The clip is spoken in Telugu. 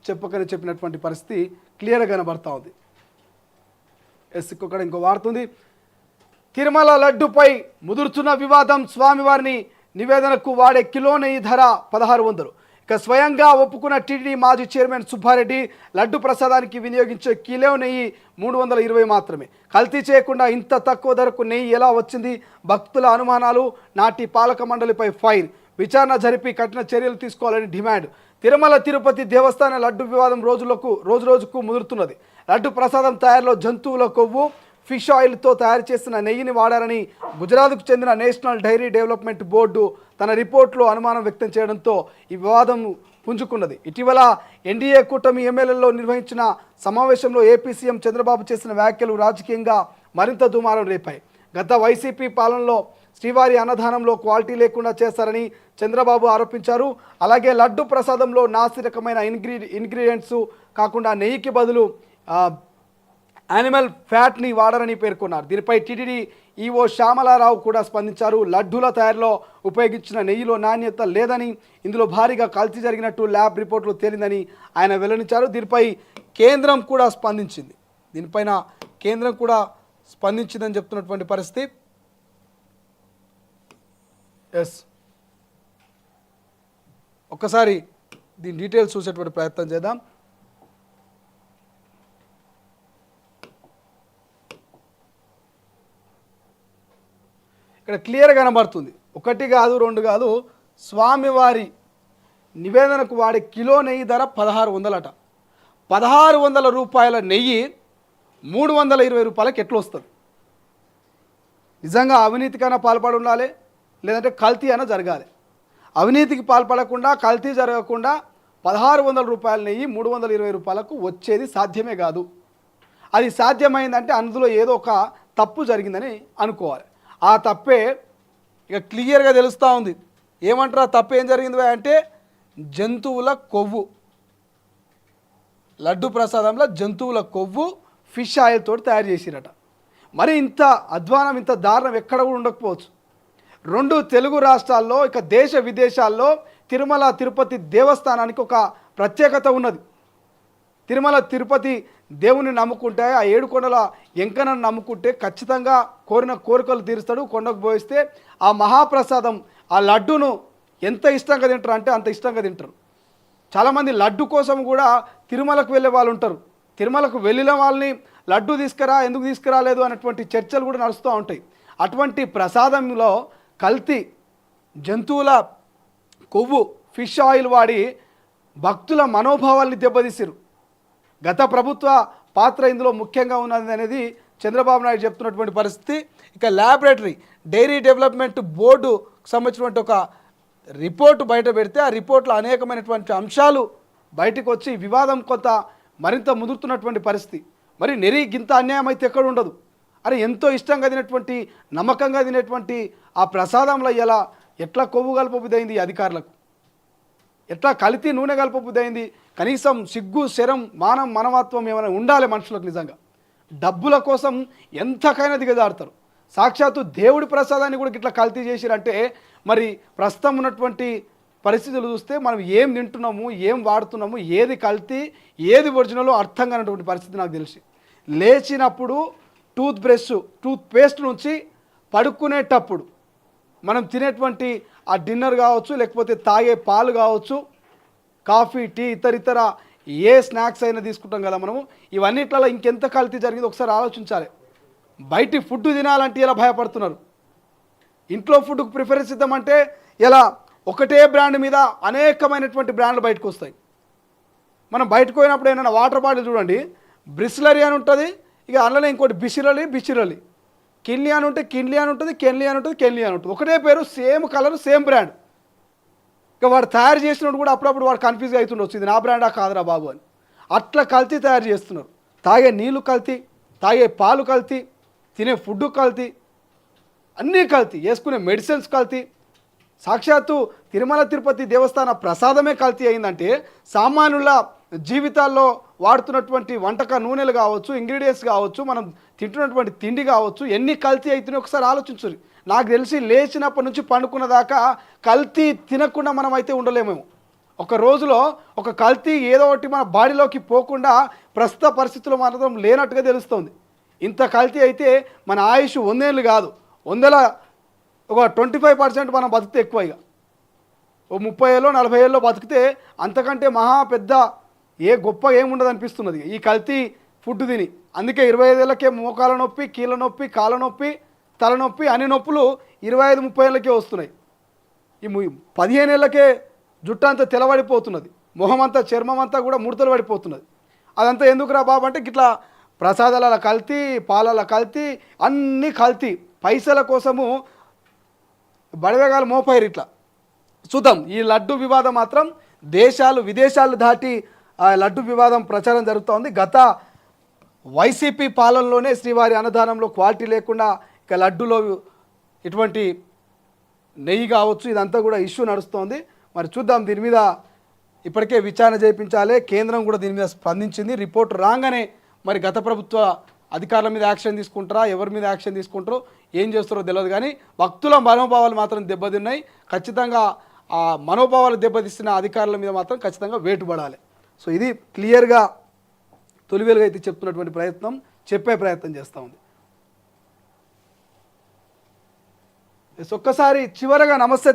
చెప్పకనే చెప్పినటువంటి పరిస్థితి క్లియర్గా కనబడతా ఉంది. ఇంకో వాడుతుంది. తిరుమల లడ్డుపై ముదురుతున్న వివాదం. స్వామివారిని నివేదనకు వాడే కిలో నెయ్యి ధర 1600. ఇక స్వయంగా ఒప్పుకున్న టీటీడీ మాజీ చైర్మన్ సుబ్బారెడ్డి లడ్డు ప్రసాదానికి వినియోగించే కిలో నెయ్యి 320 మాత్రమే. కల్తీ చేయకుండా ఇంత తక్కువ ధరకు నెయ్యి ఎలా వచ్చింది? భక్తుల అనుమానాలు. నాటి పాలక మండలిపై ఫైర్. విచారణ జరిపి కఠిన చర్యలు తీసుకోవాలని డిమాండ్. తిరుమల తిరుపతి దేవస్థాన లడ్డు వివాదం రోజుకు ముదురుతున్నది. లడ్డు ప్రసాదం తయారీలో జంతువుల కొవ్వు, ఫిష్ ఆయిల్తో తయారు చేసిన నెయ్యిని వాడారని గుజరాత్కు చెందిన నేషనల్ డైరీ డెవలప్మెంట్ బోర్డు తన రిపోర్టులో అనుమానం వ్యక్తం చేయడంతో ఈ వివాదం పుంజుకున్నది. ఇటీవల ఎన్డీఏ కూటమి ఎమ్మెల్యేలలో నిర్వహించిన సమావేశంలో ఏపీ సీఎం చంద్రబాబు చేసిన వ్యాఖ్యలు రాజకీయంగా మరింత దుమారం రేపాయి. గత వైసీపీ పాలనలో శ్రీవారి అన్నదానంలో క్వాలిటీ లేకుండా చేస్తారని చంద్రబాబు ఆరోపించారు. అలాగే లడ్డు ప్రసాదంలో నాసిరకమైన ఇంగ్రీడియంట్స్ కాకుండా నెయ్యికి బదులు యానిమల్ ఫ్యాట్ని వాడరని పేర్కొన్నారు. దీనిపై టీటీడీ ఈవో శ్యామలారావు కూడా స్పందించారు. లడ్డూల తయారీలో ఉపయోగించిన నెయ్యిలో నాణ్యత లేదని, ఇందులో భారీగా కల్తీ జరిగినట్టు ల్యాబ్ రిపోర్టులు తేలిందని ఆయన వెల్లడించారు. దీనిపై కేంద్రం కూడా స్పందించిందని చెప్తున్నటువంటి పరిస్థితి. ఒక్కసారి దీని డీటెయిల్స్ చూసేటువంటి ప్రయత్నం చేద్దాం. ఇక్కడ క్లియర్గా కనబడుతుంది. 1 కాదు 2 కాదు, స్వామివారి నివేదనకు వాడే కిలో నెయ్యి ధర 1600 1600 రూపాయల నెయ్యి 320 రూపాయలకి ఎట్లా వస్తుంది? నిజంగా అవినీతికైనా పాల్పడి ఉండాలి, లేదంటే కల్తీ అయినా జరగాలి. అవినీతికి పాల్పడకుండా, కల్తీ జరగకుండా 1600 రూపాయల నెయ్యి 320 రూపాయలకు వచ్చేది సాధ్యమే కాదు. అది సాధ్యమైందంటే అందులో ఏదో ఒక తప్పు జరిగిందని అనుకోవాలి. ఆ తప్పే ఇక క్లియర్గా తెలుస్తూ ఉంది. ఏమంటారు ఆ తప్పు ఏం జరిగింది అంటే జంతువుల కొవ్వు. లడ్డు ప్రసాదంలో జంతువుల కొవ్వు ఫిష్ ఆయిల్ తోటి తయారు చేసిరట. మరి ఇంత అధ్వానం, ఇంత దారుణం ఎక్కడ కూడా ఉండకపోవచ్చు. 2 తెలుగు రాష్ట్రాల్లో, ఇక దేశ విదేశాల్లో తిరుమల తిరుపతి దేవస్థానానికి ఒక ప్రత్యేకత ఉన్నది. తిరుమల తిరుపతి దేవుని నమ్ముకుంటే, ఆ 7 కొండల ఎంకనను నమ్ముకుంటే ఖచ్చితంగా కోరిన కోరికలు తీరుస్తాడు. కొండకు పోయిస్తే ఆ మహాప్రసాదం, ఆ లడ్డును ఎంత ఇష్టంగా తింటారు అంటే అంత ఇష్టంగా తింటారు. చాలామంది లడ్డు కోసం కూడా తిరుమలకు వెళ్ళే వాళ్ళు ఉంటారు. తిరుమలకు వెళ్ళిన వాళ్ళని లడ్డు ఎందుకు తీసుకురాలేదు అనేటువంటి చర్చలు కూడా నడుస్తూ ఉంటాయి. అటువంటి ప్రసాదంలో కల్తీ, జంతువుల కొవ్వు, ఫిష్ ఆయిల్ వాడి భక్తుల మనోభావాల్ని దెబ్బతీసిరు. గత ప్రభుత్వ పాత్ర ఇందులో ముఖ్యంగా ఉన్నది అనేది చంద్రబాబు నాయుడు చెప్తున్నటువంటి పరిస్థితి. ఇక ల్యాబొరేటరీ డైరీ డెవలప్మెంట్ బోర్డు సంబంధించినటువంటి ఒక రిపోర్టు బయట పెడితే ఆ రిపోర్ట్లో అనేకమైనటువంటి అంశాలు బయటకు వచ్చి వివాదం మరింత ముదురుతున్నటువంటి పరిస్థితి. మరి గింత అన్యాయం అయితే ఎక్కడ ఉండదు. అరే ఎంతో ఇష్టంగా తినేటువంటి, నమ్మకంగా తినేటువంటి ఆ ప్రసాదంలో ఎట్లా కొవ్వు కలపబుదైంది అధికారులకు, ఎట్లా కల్తీ నూనె కలపబుదైంది? కనీసం సిగ్గు, శరం, మానం, మనవత్వం ఏమైనా ఉండాలి మనుషులకు. నిజంగా డబ్బుల కోసం ఎంతకైనా దిగజారుతారు. సాక్షాత్తు దేవుడి ప్రసాదాన్ని కూడా ఇట్లా కల్తీ చేసిరంటే మరి ప్రస్తుతం ఉన్నటువంటి పరిస్థితులు చూస్తే మనం ఏం తింటున్నాము, ఏం వాడుతున్నాము, ఏది కల్తీ, ఏది ఒరిజినలో అర్థం కానటువంటి పరిస్థితి నాకు తెలిసి. లేచినప్పుడు టూత్ పేస్ట్ నుంచి పడుకునేటప్పుడు మనం తినేటువంటి ఆ డిన్నర్ కావచ్చు, లేకపోతే తాగే పాలు కావచ్చు, కాఫీ, టీ, ఇతర ఏ స్నాక్స్ అయినా తీసుకుంటాం కదా మనము, ఇవన్నిట్లలో ఇంకెంత కల్తీ జరిగింది ఒకసారి ఆలోచించాలి. బయటి ఫుడ్ తినాలంటే ఇలా భయపడుతున్నారు. ఇంట్లో ఫుడ్కు ప్రిఫరెన్స్ ఇద్దామంటే ఇలా ఒకటే బ్రాండ్ మీద అనేకమైనటువంటి బ్రాండ్లు బయటకు వస్తాయి. మనం బయటకు పోయినప్పుడు ఏమైనా వాటర్ బాటిల్ చూడండి, బ్రిస్లరీ అని ఉంటుంది, ఇక అందులో ఇంకోటి బిచిరలి, కిన్లీ అని ఉంటే కిన్లీ అని ఉంటుంది, కెన్లీ అని ఉంటుంది. ఒకటే పేరు, సేమ్ కలర్, సేమ్ బ్రాండ్. ఇక వాడు తయారు చేసినప్పుడు కూడా అప్పుడప్పుడు వాడు కన్ఫ్యూజ్గా అవుతుండొచ్చు, ఇది నా బ్రాండా కాదురా బాబు అని. అట్లా కల్తీ తయారు చేస్తున్నారు. తాగే నీళ్ళు కల్తీ, తాగే పాలు కల్తీ, తినే ఫుడ్ కల్తీ, అన్నీ కల్తీ, వేసుకునే మెడిసిన్స్ కల్తీ. సాక్షాత్తు తిరుమల తిరుపతి దేవస్థాన ప్రసాదమే కల్తీ అయిందంటే సామాన్యుల జీవితాల్లో వాడుతున్నటువంటి వంటక నూనెలు కావచ్చు, ఇంగ్రీడియంట్స్ కావచ్చు, మనం తింటున్నటువంటి తిండి కావచ్చు, ఎన్ని కల్తీ అవుతున్నాయి ఒకసారి ఆలోచించు. నాకు తెలిసి లేచినప్పటి నుంచి పండుకున్న దాకా కల్తీ తినకుండా మనం అయితే ఉండలేమేమో. ఒక రోజులో ఒక కల్తీ ఏదో ఒకటి మన బాడీలోకి పోకుండా ప్రస్తుత పరిస్థితుల్లో మాత్రం లేనట్టుగా తెలుస్తుంది. ఇంత కల్తీ అయితే మన ఆయుష్ 100 ఏళ్ళు కాదు, 100 ఒక 25% మనం బతికితే ఎక్కువ. ఇక ఓ 30 ఏళ్ళో 40 ఏళ్ళలో బతికితే అంతకంటే మహా పెద్ద గొప్ప ఏముండదు అనిపిస్తున్నది ఈ కల్తీ ఫుడ్ తిని. అందుకే 25 ఏళ్ళకే మోకాల నొప్పి, కీళ్ళ నొప్పి, కాళ్ళ నొప్పి, తలనొప్పి, అన్ని నొప్పులు 25-30 ఏళ్ళకే వస్తున్నాయి. ఈ 15 ఏళ్ళకే జుట్టు అంతా తెల్లబడిపోతున్నది, మొహం అంతా, చర్మం అంతా కూడా ముడతలు పడిపోతున్నది. అదంతా ఎందుకురా బాబు అంటే గిట్లా ప్రసాదాల కల్తీ, పాలల కల్తీ, అన్నీ కల్తీ. పైసల కోసము బడవేగాలు మోపారు ఇట్లా. చూద్దాం, ఈ లడ్డు వివాదం మాత్రం విదేశాలు దాటి ఆ లడ్డు వివాదం ప్రచారం జరుగుతోంది. గత వైసీపీ పాలనలోనే శ్రీవారి అన్నదానంలో క్వాలిటీ లేకుండా ఇక లడ్డులో ఇటువంటి నెయ్యి కావచ్చు, ఇదంతా కూడా ఇష్యూ నడుస్తోంది. మరి చూద్దాం, దీని మీద ఇప్పటికే విచారణ చేయించాలి. కేంద్రం కూడా దీని మీద స్పందించింది. రిపోర్ట్ రాగానే మరి గత ప్రభుత్వ అధికారుల మీద యాక్షన్ తీసుకుంటారా, ఎవరి మీద యాక్షన్ తీసుకుంటారో, ఏం చేస్తారో తెలియదు. కానీ భక్తుల మనోభావాలు మాత్రం దెబ్బతిన్నాయి. ఖచ్చితంగా ఆ మనోభావాలు దెబ్బతీస్తున్న అధికారుల మీద మాత్రం ఖచ్చితంగా వేటుపడాలి. సో ఇది క్లియర్గా తొలివేలుగా అయితే చెప్తున్నటువంటి చెప్పే ప్రయత్నం చేస్తూ ఉంది. ఒక్కసారి చివరగా నమస్తే